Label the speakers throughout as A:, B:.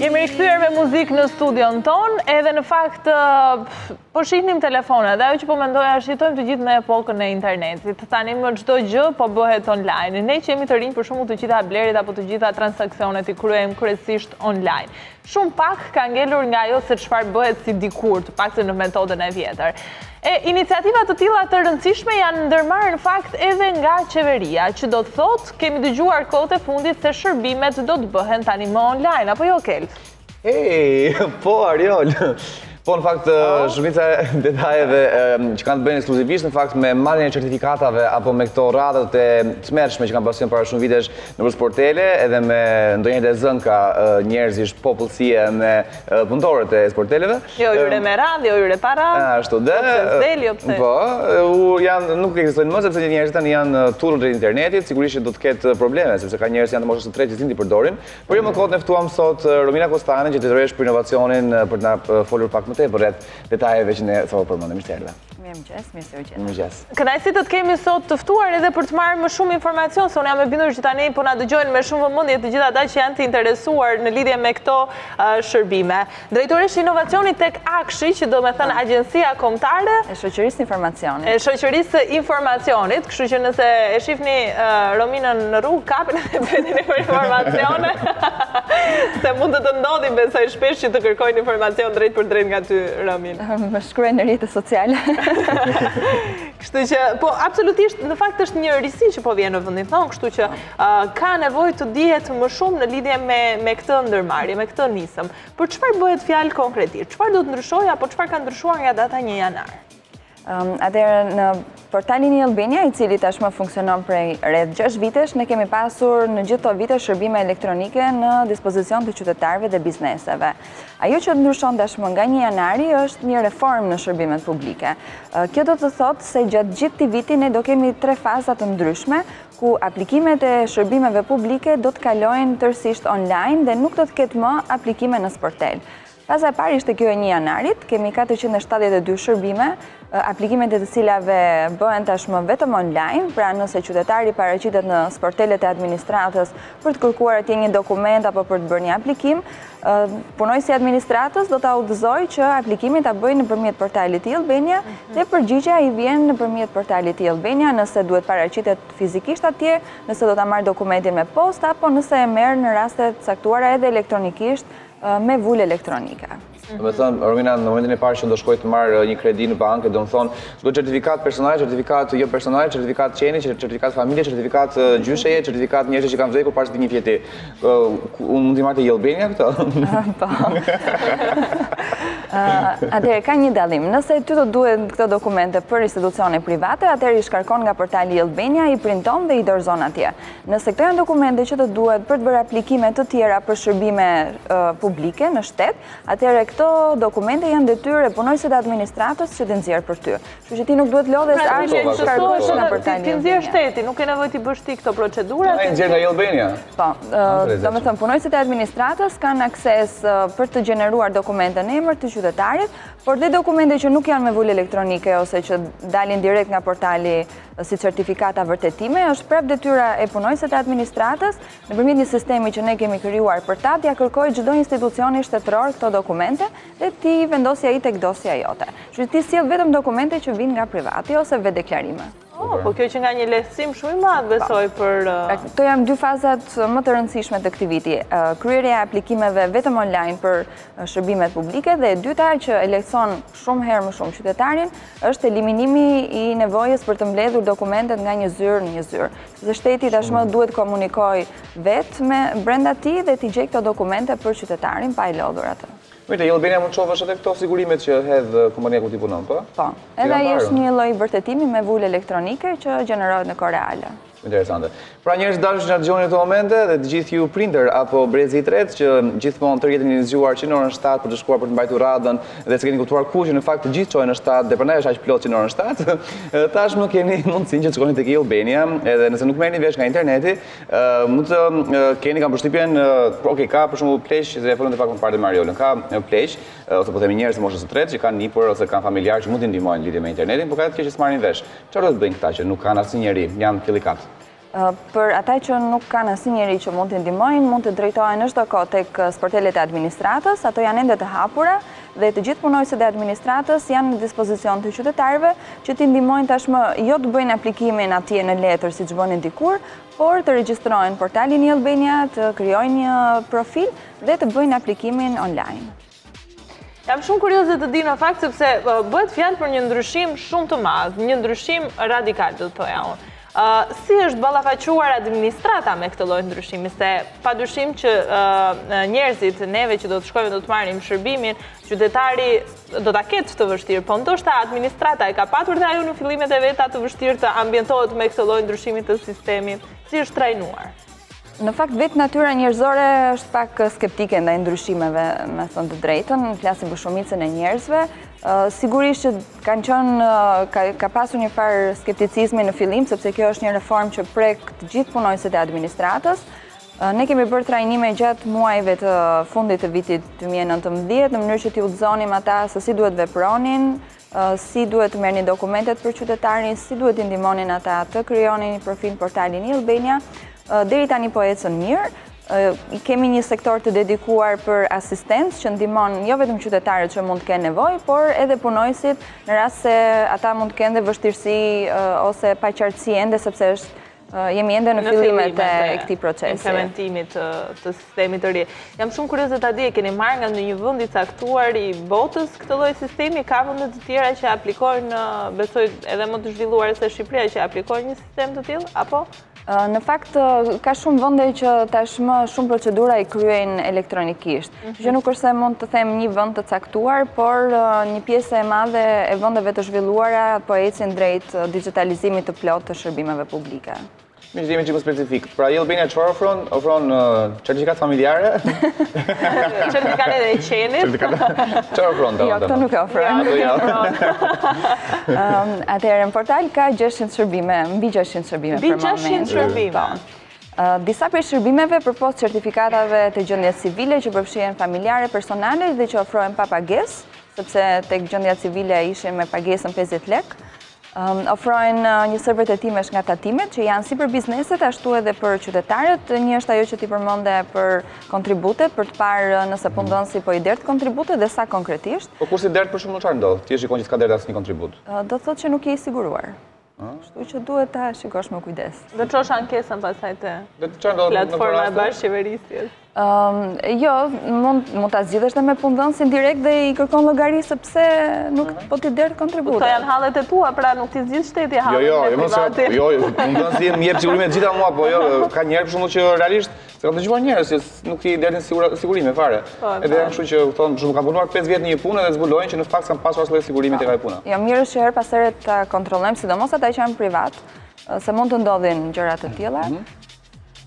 A: Jemi rikthyer me muzikë në studion ton, edhe në fakt po shihnim telefonet, ajo që po mendoja është jetojmë të gjithë në epokën e internetit. Tani më çdo gjë po bëhet online. Ne që jemi të rinj, për shembull, të gjitha blerjet apo të gjitha transaksionet i kryejmë kryesisht online. Shumë pak ka ngelur nga ajo se çfarë bëhet si dikur, të paktën në metodën e vjetër. Iniciativat të tilla të rëndësishme janë ndërmarrë në fakt edhe nga qeveria, që do të thotë kemi dëgjuar kohët e fundit se shërbimet do të bëhen tani më online, apo jo Kelf?
B: Po Ariol. Po, në fakt, shumica detajeve që kanë të bëjnë ekskluzivisht, në fakt, me marrjen e certifikatave apo me këto radhët e tmerrshme që kanë pasur para shumë vitesh në sportele, edhe me ndonjëherë dhe zënka njerëzish popullsie me punëtorët e sporteleve.
A: Jo yre me radhë, jo yre pa radhë.
B: Ashtu dhe. Po, janë nuk ekzistojnë më sepse njerëzit tani janë turrë drejt internetit, sigurisht që do të ketë probleme sepse ka njerëz që janë të moshës së tretë që zin ti përdorin. Por jo më kohët ne ftuam sot Romina Kostane, që drejtoresh për inovacionin për të na folur pak më tepër rreth detajeve që ne thua përmendëm.
C: Mirëmëngjes.
A: Kënaqësi të kemi sot të ftuar edhe për të marrë më shumë informacion, se unë jam e bindur që tani po na dëgjojnë me shumë vëmendje të gjithë ata që janë të interesuar në lidhje me këto shërbime. Drejtoresh inovacionit tek Akshi, që do me thënë agjencia kombëtare
C: e shoqërisë informacionit.
A: E shoqërisë informacionit, kështu që nëse e shihni Rominën në rrugë, kapin edhe pyetini për informacione. Se mund të ndodhi besoj shpesh që të kërkojnë informacion drejt për drejt nga ty, Romin.
C: Më shkruajnë në rrjetet sociale.
A: Kështu që, po, absolutisht, në fakt është një risi që po vjen në vendin tonë, kështu që ka nevojë të dihet më shumë në lidhje me këtë ndërmarrje, me këtë nisëm. Për çfarë bëhet fjalë konkretisht? Çfarë do të ndryshojë apo çfarë ka ndryshuar nga data 1 janar?
C: Atëherë në portalin i Albania, i cili tashmë funksionon prej rreth 6 vitesh, ne kemi pasur në gjithë këto vite shërbime elektronike në dispozicion të qytetarëve dhe bizneseve. Ajo që ndryshon tashmë nga 1 janari është një reformë në shërbimet publike. Kjo do të thotë se gjatë gjithë këtij viti ne do kemi 3 faza të ndryshme, ku aplikimet e shërbimeve publike do të kalojnë tërësisht online dhe nuk do të ketë më aplikime në sportel. Faza e parë ishte kjo e 1 janarit, kemi 472 shërbime, aplikimet e të cilave bëhen tashmë vetëm online, pra nëse qytetari paraqitet në sportelet e administratës për të kërkuar atje një dokument apo për të bërë një aplikim, punojësi i administratës do ta udhëzojë që aplikimin ta bëjë nëpërmjet portalit i Albania dhe përgjigjja i vjen nëpërmjet portalit i Albania nëse duhet paraqitet fizikisht atje, nëse do ta marrë dokumentin me postë apo nëse e merr në raste të caktuara edhe elektronikisht me vulë elektronike.
B: Do të thonë, Romina, në momentin e parë që do shkoj të marr një kredi në bankë, do të thonë, duhet certifikat personal, certifikat jo personal, certifikat qeni, certifikat familje, certifikat gjysheje, certifikat njerëz që kanë vdekur pas një fjeti. Unë mund t'i marr te Albania këto?
C: Po. Atëherë ka një dallim. Nëse ty do duhet këto dokumente për institucione private, atëherë i shkarkon nga portali i Albania, i printon dhe i dorëzon atje. Nëse këto janë dokumente që të duhet për të bërë aplikime të tjera për shërbime publike në shtet, atëherë këto dokumente janë detyrë e punojësit e administratës që të nxjerrë për ty. Kështu që ti nuk duhet lodhesh as të shkarkosh nga portali.
A: Ti nxjerr shteti, nuk ke nevojë ti bësh ti këto procedura.
B: Ai nxjerr nga Albania.
C: Po, domethënë punojësit e administratës kanë akses për të gjeneruar dokumente në emër të qytetarit, por dhe dokumente që nuk janë me vulë elektronike ose që dalin direkt nga portali si certifikata vërtetime, është prap detyra e punojësit e administratës nëpërmjet një sistemi që ne kemi krijuar për ta, t'ia kërkojë çdo institucioni shtetëror këto dokumente dhe ti vendosi ai tek dosja jote. Kështu që ti sjell vetëm dokumente që vijnë nga privati ose vetë deklarime.
A: Po kjo që nga një lehtësim shumë i madh besoj për...
C: Këto janë 2 fazat më të rëndësishme të këtij viti. Kryerja e aplikimeve vetëm online për shërbimet publike dhe e dyta që e lehtëson shumë herë më shumë qytetarin është eliminimi i nevojës për të mbledhur dokumentet nga një zyrë në një zyrë. Sepse shteti tashmë duhet komunikoj vetë me brenda tij dhe t'i gjejë këto dokumente për qytetarin pa i lodhur atë.
B: Mirë, Albania mund të shohësh edhe këto sigurimet që hedh kompania ku ti punon, po?
C: Po. Edhe ai është një lloj vërtetimi me vulë elektronike që gjenerohet në kohë reale.
B: Interesante. Pra njerëz dashur që na dëgjoni në këto momente dhe të gjithë ju printer apo brezi i tretë që gjithmonë tërë jetën jeni zgjuar që në orën 7 për të shkuar për të mbajtur radhën dhe s'keni kuptuar kurrë që në fakt të gjithë çojnë në 7 dhe prandaj është aq plot që në orën 7. Tashmë keni mundësinë që të shkoni tek Albania, edhe nëse nuk merrni vesh nga interneti, mund të keni kam përshtypjen, okay, ka për shembull pleq, se e folën të pak më parë me Mariolën, ka pleq ose po themi njerëz të moshës së tretë që kanë nipur ose kanë familjar që mund t'i ndihmojnë lidhje me internetin, por ka të që s'marrin vesh. Çfarë do të bëjnë këta që nuk kanë asnjëri, janë fillikat?
C: Për ata që nuk kanë asnjëri që mund të ndihmojnë, mund të drejtohen çdo kohë tek sportelet e administratës, ato janë ende të hapura dhe të gjithë punojësit e administratës janë në dispozicion të qytetarëve që t'i ndihmojnë tashmë jo të bëjnë aplikimin atje në letër siç bënin dikur, por të regjistrohen portalin i Albania, të krijojnë një profil dhe të bëjnë aplikimin online.
A: Jam shumë kurioze të di në fakt sepse bëhet fjalë për një ndryshim shumë të madh, një ndryshim radikal do të thoja unë. Si është ballafaquar administrata me këtë lloj ndryshimi, se padyshim që njerëzit, neve që do të shkojmë do të marrim shërbimin, qytetari do ta ketë të vështirë, po ndoshta administrata e ka patur dhe ajo në fillimet e veta të vështirë të ambientohet me këtë lloj ndryshimi të sistemit. Si është trajnuar?
C: Në fakt, vetë natyra njerëzore është pak skeptike ndaj ndryshimeve, me thënë të drejtën, flasim për shumicën e njerëzve. Sigurisht që kanë qenë, ka pasur një farë skepticizmi në fillim, sepse kjo është një reformë që prek të gjithë punojësit e administratës. Ne kemi bërë trajnime gjatë muajve të fundit të vitit 2019, në mënyrë që t'i udhëzonim ata se si duhet vepronin, si duhet të merrnin dokumentet për qytetarin, si duhet t'i ndihmonin ata të krijonin një profil portalin i Albania. Deri tani po ecën mirë. Kemi një sektor të dedikuar për asistencë që ndihmon jo vetëm qytetarët që mund të kenë nevojë, por edhe punojësit në rast se ata mund të kenë dhe vështirësi ose paqartësi ende sepse jemi ende në fillimet e këtij procesi.
A: Implementimit të sistemit të ri. Jam shumë kurioze ta di, keni marrë nga një vend i caktuar i botës këtë lloj sistemi, ka vende të tjera që aplikojnë, besoj edhe më të zhvilluara se Shqipëria që aplikojnë një sistem të tillë apo?
C: Në fakt, ka shumë vende që tashmë shumë procedura i kryejnë elektronikisht. Që nuk është se mund të them një vend të caktuar, por një pjesë e madhe e vendeve të zhvilluara po ecin drejt digitalizimit të plotë të shërbimeve publike.
B: Mi që jemi që më specifik. Pra, i Albania çfarë ofron? Ofron certifikat familjare?
A: Certifikat e qenit?
B: Çfarë ofron?
C: Jo, këto nuk e ofron. Atëherë, në portal ka 600 shërbime, mbi 600 shërbime për moment.
A: Mbi 600 shërbime?
C: Disa prej shërbimeve përpost certifikatave të gjendjes civile që përfshihen familjare, personale dhe që ofrohen pa pagesë, sepse tek gjendja civile ishin me pagesën 50 lekë. Ofrojnë një server tetimesh nga tatimet që janë si për bizneset, ashtu edhe për qytetarët. Një është ajo që ti përmende për kontributet, për të parë nëse punëdhënësi po i dert kontributet dhe sa konkretisht.
B: Po kur si dert për shumë çfarë ndodh? Ti shikon që s'ka dert asnjë kontribut.
C: Do të thotë që nuk je i siguruar. Kështu që duhet ta shikosh me kujdes.
A: Do të çosh ankesën pastaj te
B: platforma
A: e bashkëqeverisjes.
C: Jo, mund ta zgjidhesh edhe me punëdhënësin direkt dhe i kërkon llogari sepse nuk po ti dert kontributet.
A: Këto janë hallet e tua, pra nuk ti zgjidh shteti hallet e privatit.
B: Jo, punëdhënësi më jep sigurime të gjitha mua, po jo, ka njerëz për shembull që realisht se kanë dëgjuar njerëz që nuk i dertin sigurime fare. Edhe kështu që thonë, për shembull, kanë punuar 5 vjet në një punë dhe zbulojnë që në fakt s'kan pasur asnjë sigurimi tek ajo puna.
C: Jo, mirë është që her pas here ta kontrollojmë, sidomos ata që janë privat, se mund të ndodhin gjëra të tilla.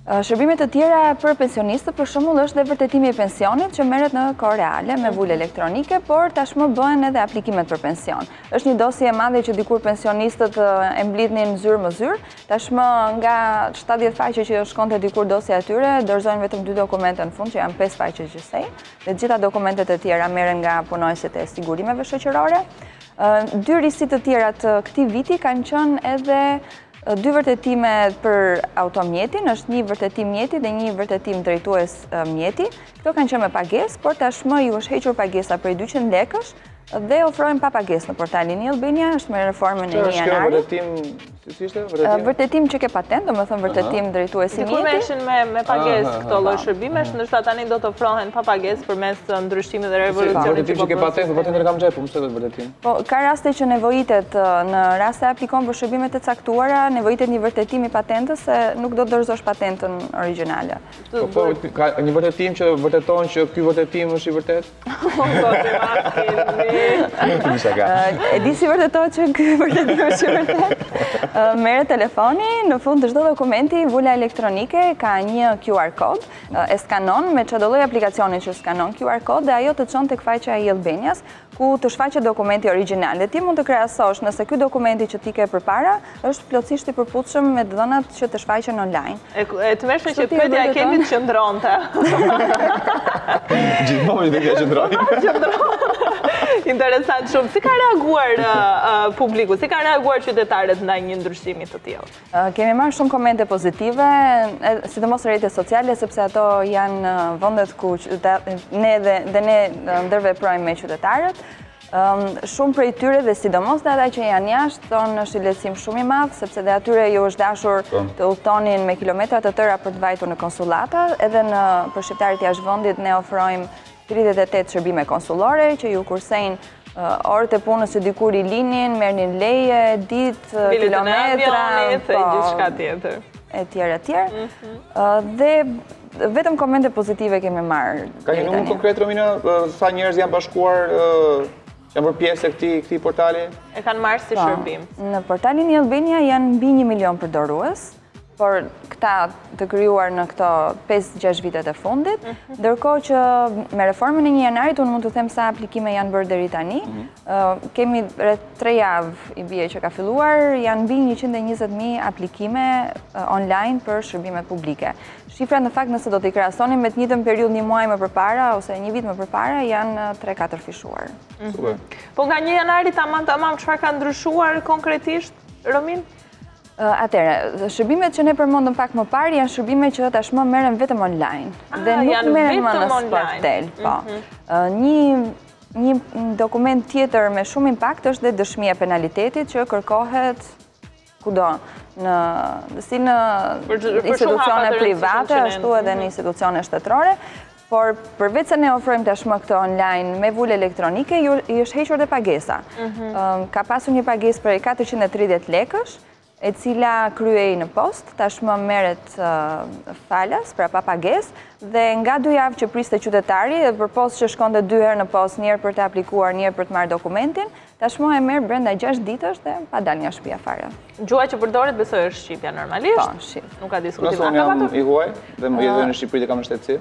C: Shërbimet të tjera për pensionistët, për shembull, është dhe vërtetimi i pensionit që merret në kohë reale me vulë elektronike, por tashmë bëhen edhe aplikimet për pension. Është një dosje e madhe që dikur pensionistët e mblidhnin zyrë më zyrë, tashmë nga 70 faqe që shkonte dikur dosja e tyre, dorëzojnë vetëm 2 dokumente në fund që janë 5 faqe gjysej, dhe gjitha dokumentet e tjera merren nga punojësit e sigurimeve shoqërore. 2 risi të tjera të këtij viti kanë qenë edhe 2 vërtetime për automjetin, është një vërtetim mjeti dhe një vërtetim drejtues mjeti. Këto kanë qenë me pagesë, por tashmë ju është hequr pagesa prej 200 lekësh dhe ofrojnë pa pagesë në portalin i Albania, është me reformën e 1 janarit. Vërtetim që ke patent, domethënë vërtetim drejtuesi mjeti.
A: Dikur meshin me pagesë këto lloj shërbimesh, ndërsa tani do të ofrohen pa pagesë përmes ndryshimit dhe revolucionit.
B: Vërtetim që ke patent, po patentën e kam xhepun, pse do të vërtetim?
C: Po ka raste që nevojitet në raste aplikon për shërbime të caktuara, nevojitet një vërtetim i patentës se nuk do të dorëzosh patentën origjinale.
B: Po ka një vërtetim që vërteton që ky vërtetim është i vërtet?
C: E di si vërtetohet që ky vërtetim është i vërtet? Merret telefoni, në fund të çdo dokumenti, vula elektronike ka një QR kod, e skanon me çdo lloj aplikacioni që skanon QR kod dhe ajo të çon tek faqja e Albanias, ku të shfaqet dokumenti origjinal. Dhe ti mund të krahasosh nëse ky dokumenti që ti ke përpara është plotësisht i përputhshëm me dhënat që të shfaqen online.
A: E tmerrshme që pyetja e kemi të qëndronte.
B: Gjithmonë i dhe qëndroni.
A: Interesant shumë. Si ka reaguar publiku? Si ka reaguar qytetarët ndaj një ndryshimi të tillë?
C: Kemi marrë shumë komente pozitive, sidomos në rrjetet sociale, sepse ato janë vendet ku ne ndërveprojmë me qytetarët. Shumë prej tyre dhe sidomos dhe ata që janë jashtë, thonë është i lehtësim shumë i madh, sepse dhe atyre ju është dashur të udhtonin me kilometra të tëra për të vajtur në konsullata, edhe për shqiptarit jashtë vendit ne ofrojmë 38 shërbime konsullore që ju kursejnë orët e punës që dikur i linin, merrnin leje, ditë, kilometra,
A: gjithçka tjetër.
C: E tjerë. Dhe vetëm komente pozitive kemi marrë.
B: Ka një numër konkret, Romina, sa njerëz janë bashkuar që janë bërë pjesë e këtij portali?
A: E kanë marrë si shërbim.
C: Në portalin e Albania janë mbi 1 milion përdorues, por këta të krijuar në këto 5-6 vitet e fundit, ndërkohë që me reformën e 1 janarit unë mund të them sa aplikime janë bërë deri tani. Kemi rreth 3 javë i bie që ka filluar, janë mbi 120.000 aplikime online për shërbime publike. Shifra në fakt nëse do t'i krahasonim me të njëjtën periudhë një muaj më përpara ose një vit më përpara janë 3-4 fishuar.
B: Super.
A: Po nga 1 janari tamam çfarë ka ndryshuar konkretisht, Romin?
C: Atëre, shërbimet që ne përmendëm pak më parë janë shërbime që tashmë merren vetëm online. Dhe nuk merren më në sportel. Një dokument tjetër me shumë impakt është dhe dëshmia e penalitetit që kërkohet kudo, si në institucione private, ashtu edhe në institucione shtetërore. Por përveç se ne ofrojmë tashmë këtë online me vulë elektronike, i është hequr dhe pagesa. Ka pasur një pagesë për 430 lekësh, e cila kryej në post, tashmë merret falas, pra pa pagesë, dhe nga 2 javë që priste qytetari, dhe për post që shkonte 2 herë në post, një herë për të aplikuar, një herë për të marrë dokumentin, tashmë e merr brenda 6 ditësh dhe pa dalë nga shtëpia fare.
A: Gjuha që përdoret besoj është shqipja normalisht?
C: Po, shqip.
B: Nëse
A: Nuk ka diskutim.
B: unë jam i huaj dhe më jetoj në Shqipëri dhe kam në shtetësi?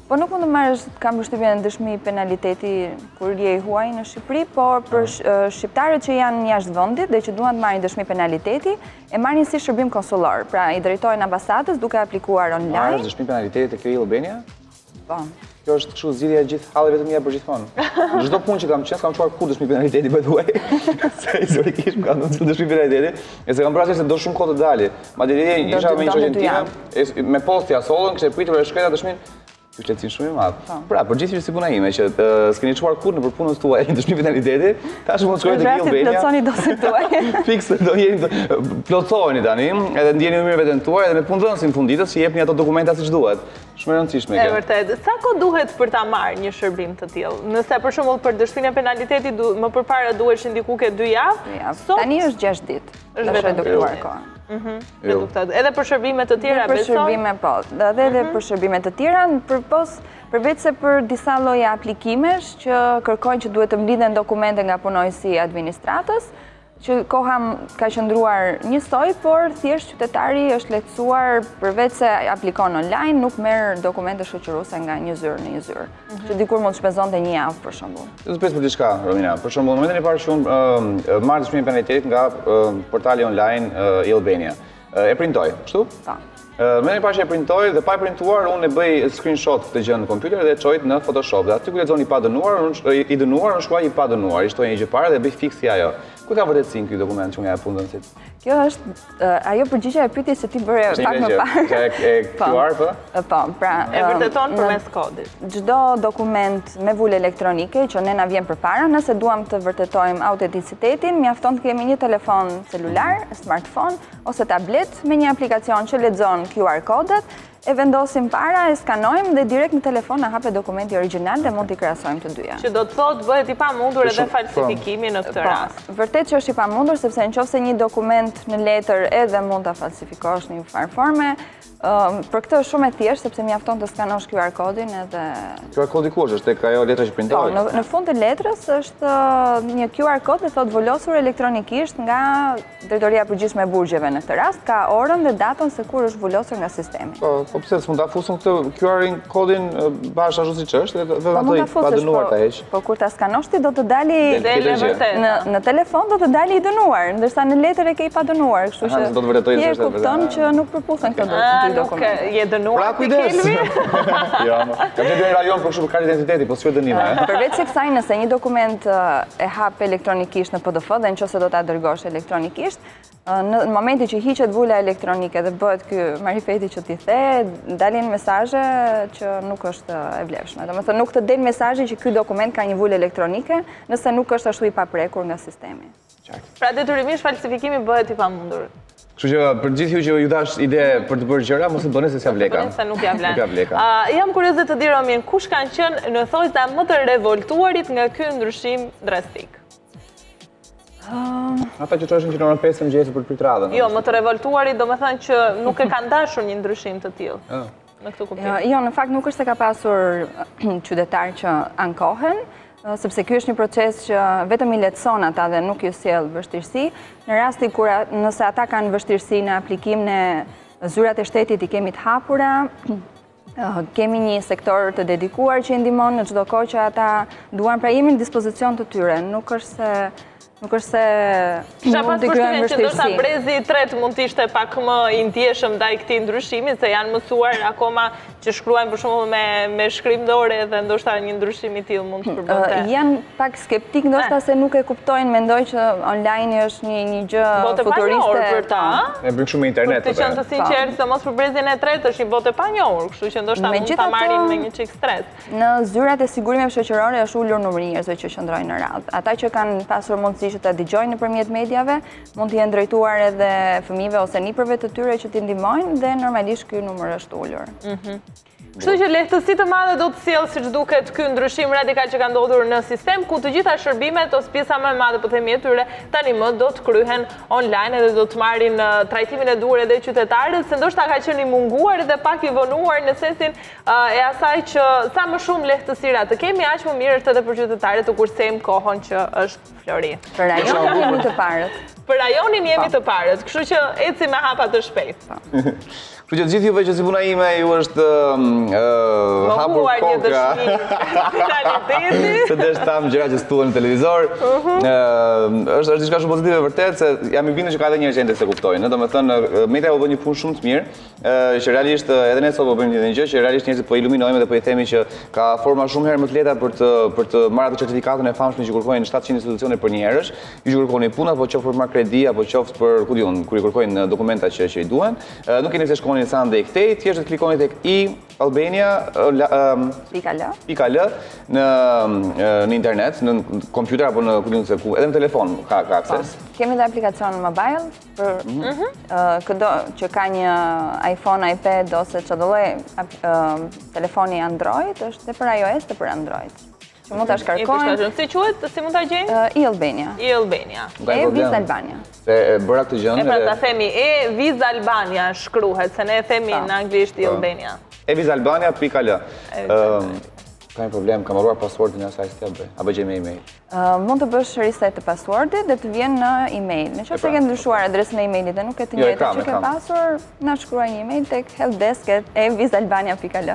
C: Po nuk mund të marrësh, kam përshtypjen dëshmi penaliteti kur je i huaj në Shqipëri, por për shqiptarët që janë jashtë vendit dhe që duan të marrin dëshmi penaliteti, e marrin si shërbim konsullor. Pra i drejtohen ambasadës duke aplikuar online.
B: Marrësh dëshmi penaliteti te Krill Albania?
C: Po.
B: Kjo është kështu zgjidhja e gjithë hallet vetëm ja për gjithmonë. Në çdo punë që kam qenë, kam çuar kur dëshmi penaliteti by the way. Se historikisht më kanë dhënë dëshmi penaliteti, e se kam vrasë se do shumë kohë të dali. Madje isha me një shoqen time, me posti asollën, kishte pritur e shkreta dëshminë. Ky shtetësim shumë i madh. Pra, përgjithësisht si puna ime që s'keni çuar kurrë nëpër punën tuaj një dëshmi penaliteti, tash mund të shkojë te Krill Albania.
C: Plotësoni dosin tuaj.
B: Fiks do jeni plotësoheni tani, edhe ndjeni mirë veten tuaj edhe me punëdhënësin funditës që jepni ato dokumenta siç duhet. Shumë e rëndësishme kjo.
A: E vërtet. Sa kohë duhet për ta marrë një shërbim të tillë? Nëse për shembull për dëshminë e penalitetit më përpara duheshin diku ke 2 javë,
C: tani është 6 ditë. Është vetëm dokumentuar koha.
A: Edhe për shërbime të tjera besoj?
C: Për shërbime po, edhe për shërbime të tjera, përveç se për disa lloje aplikimesh që kërkojnë që duhet të mblidhen dokumente nga punojësi i administratës, që koha ka qëndruar njësoj, por thjesht qytetari është lehtësuar përveç se aplikon online, nuk merr dokumente shoqëruese nga një zyrë në një zyrë. Që dikur mund të shpenzonte 1 javë për shembull.
B: Do të pyes për diçka, Romina. Për shembull, në momentin e parë që unë marr dëshminë penalitetit nga portali online i Albania. E printoj, kështu?
C: Po.
B: Në momentin e parë që e printoj dhe pa e printuar, unë e bëj screenshot të gjën në kompjuter dhe e çoj në Photoshop. Dhe aty ku lexon i pa dënuar, i dënuar, unë shkruaj i pa dënuar, i shtoj një gjë parë dhe bëj fiksi ajo. Ku ka vërtetësinë ky dokument që unë ja punëdhënësit?
C: Kjo është ajo përgjigjja e pyetjes që ti bëre pak më parë.
B: E QR po?
C: Po, pra
A: e vërteton përmes kodit.
C: Çdo dokument me vulë elektronike që ne na vjen përpara, nëse duam të vërtetojmë autenticitetin, mjafton të kemi një telefon celular, smartphone ose tablet me një aplikacion që lexon QR kodet, e vendosim para, e skanojmë dhe direkt në telefon na hapet dokumenti origjinal dhe mund t'i krahasojmë të dyja.
A: Që do të thotë bëhet i pamundur edhe falsifikimi në këtë rast.
C: Vërtet që është i pamundur sepse nëse një dokument në letër edhe mund ta falsifikosh në një farë forme, për këtë është shumë e thjeshtë sepse mjafton të skanosh QR kodin edhe
B: QR kodi ku është tek ajo letra që printohet?
C: Po, në fund të letrës është një QR kod dhe thotë volosur elektronikisht nga Drejtoria e Përgjithshme e Burgjeve në këtë rast, ka orën dhe datën se kur është volosur nga sistemi.
B: Po, Po pse s'mund ta fusun këtë QR-in kodin bashkë ashtu siç është, dhe ato pa dënuar ta heq.
C: Po kur ta skanosh ti do të dali në telefon do të dali i dënuar, ndërsa në letër e ke i pa dënuar, kështu që
B: do të vërtetojë se është
C: kupton që nuk përputhen këto dokumente.
A: Je dënuar.
B: Pra kujdes. Jo, kam qenë në rajon për kështu për identiteti, po s'ka dënime.
C: Përveç se kësaj, nëse një dokument e hap elektronikisht në PDF dhe nëse do ta dërgosh elektronikisht, në momentin që hiqet vula elektronike dhe bëhet ky marifeti që ti the, dalin mesazhe që nuk është e vlefshme. Domethënë nuk të del mesazhi që ky dokument ka një vulë elektronike, nëse nuk është ashtu i paprekur nga sistemi.
A: Pra detyrimisht falsifikimi bëhet i pamundur.
B: Kështu që për gjithë ju që ju dash ide për të bërë gjëra, mos e bëni se s'ja vleka.
A: Nuk ja vlen. Jam kurioze të di, Romin, kush kanë qenë në thojza më të revoltuarit nga ky ndryshim drastik?
B: Ata që çojnë që në orën 5 mëngjesit për të pritur radhën.
A: Jo, më të revoltuarit do të thënë që nuk e kanë dashur një ndryshim të tillë. Në këtë kuptim.
C: Jo, në fakt nuk është se ka pasur qytetar që ankohen, sepse ky është një proces që vetëm i lehtëson ata dhe nuk ju sjell vështirësi. Në rasti kur nëse ata kanë vështirësi në aplikim në zyrat e shtetit i kemi të hapura, kemi një sektor të dedikuar që i ndihmon në çdo kohë që ata duan, pra jemi në dispozicion të tyre, nuk është se mund të kryejmë vështirësi.
A: Ndoshta brezi i tretë mund të ishte pak më i ndjeshëm ndaj këtij ndryshimi, se janë mësuar akoma që shkruajnë për shembull me shkrim dore dhe ndoshta një ndryshim i tillë mund të përbëte.
C: Janë pak skeptik ndoshta se nuk e kuptojnë, mendoj që online është një gjë futuriste
A: për ta.
B: E bën shumë me internet.
A: Të qenë të sinqertë, se mos për brezin e tretë është një botë e panjohur, kështu që ndoshta mund ta marrin me një çik stres.
C: Në zyrat e sigurimeve shoqërore është ulur numri i njerëzve që qëndrojnë në radhë. Ata që kanë pasur mundësi që ta dëgjojnë nëpërmjet mediave, mund të jenë drejtuar edhe fëmijëve ose nipërve të tyre që t'i ndihmojnë dhe normalisht ky numër është ulur.
A: Kështu që lehtësi të madhe do të sjellë, siç duket, ky ndryshim radikal që ka ndodhur në sistem, ku të gjitha shërbimet ose pjesa më e madhe po themi e tyre tani më do të kryhen online dhe do të marrin trajtimin e duhur edhe qytetarët, se ndoshta ka qenë i munguar dhe pak i vonuar në sensin e asaj që sa më shumë lehtësira të kemi, aq më mirë është edhe për qytetarët të kursejmë kohën që është Flori.
C: Për rajonin jemi të parët.
A: Për rajonin jemi të parët, kështu që eci me hapa të shpejtë.
B: Kështu që të gjithë juve që si puna ime ju është hapur koka. Se desh tam gjëra që stuhen në televizor. Është diçka shumë pozitive vërtet, se jam i bindur që ka edhe njerëz që se kuptojnë. Domethënë media u bën një punë shumë të mirë, që realisht edhe ne sot po bëjmë një gjë që realisht njerëzit po iluminojmë dhe po i themi që ka forma shumë herë më të lehta për të marrë atë certifikatën e famshme që kërkojnë 700 institucione për një herësh, ju që kërkoni punë apo qoftë për marrë kredi apo qoftë për kur i kërkojnë dokumenta që i duhen. Nuk keni se shkoni në san dhe i kthej, thjesht të klikoni tek albania.al në internet, në kompjuter apo në edhe në telefon ka akses.
C: Kemi dhe aplikacion mobile për këdo që ka një iPhone, iPad ose çdo lloj telefoni Android, është dhe për iOS dhe për Android. Që mund ta shkarkojnë.
A: Si quhet? Si mund ta gjejnë?
C: E-Albania.
A: E-Albania.
C: E-Viz Albania.
B: Se bëra këtë gjë.
A: Pra ta themi E-Viz Albania shkruhet, se ne e themi në anglisht E-Albania.
B: E-Vizalbania.al. Ka një problem, kam harruar passwordin e asaj s'ta bëj. Apo gjej me email.
C: Mund të bësh reset të passwordit dhe të vjen në email. Nëse ke ndryshuar adresën e emailit dhe nuk e të njëjtën që ke pasur, na shkruaj një email tek helpdesk@evizalbania.al.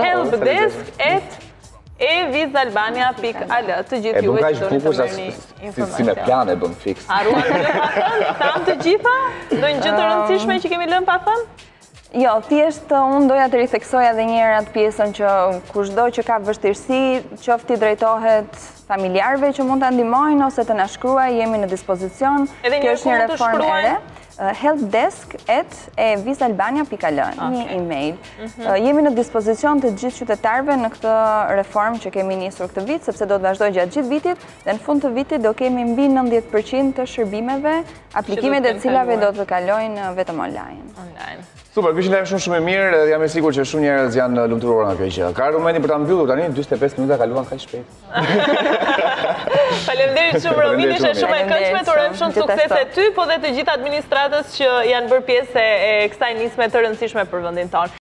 C: helpdesk@evizalbania.al. Të gjithë juve që doni të merrni informacion.
B: Si me plan e bëm fix.
A: Haruar tham të gjitha? Do një gjë të rëndësishme që kemi lënë pa thënë?
C: Jo, thjesht unë doja të ritheksoja edhe një herë atë pjesën që kushdo që ka vështirësi, qoftë drejtohet familjarëve që mund ta ndihmojnë ose të na shkruajë, jemi në dispozicion.
A: Kjo është një reformë e re.
C: helpdesk@evizalbania.al, një email. Jemi në dispozicion të gjithë qytetarëve në këtë reformë që kemi nisur këtë vit, sepse do të vazhdojë gjatë gjithë vitit dhe në fund të vitit do kemi mbi 90% të shërbimeve, aplikimet e cilave do të kalojnë vetëm online.
B: Super, kështu lajm shumë e mirë dhe jam i sigurt që shumë njerëz janë lumturuar nga kjo gjë. Ka momenti për ta mbyllur tani, 45 minuta kaluan kaq shpejt.
A: Faleminderit shumë Romin, ishte shumë e këndshme, të urojmë shumë sukses e ty, po dhe të gjithë administratës që janë bërë pjesë e kësaj nisme të rëndësishme për vendin tonë.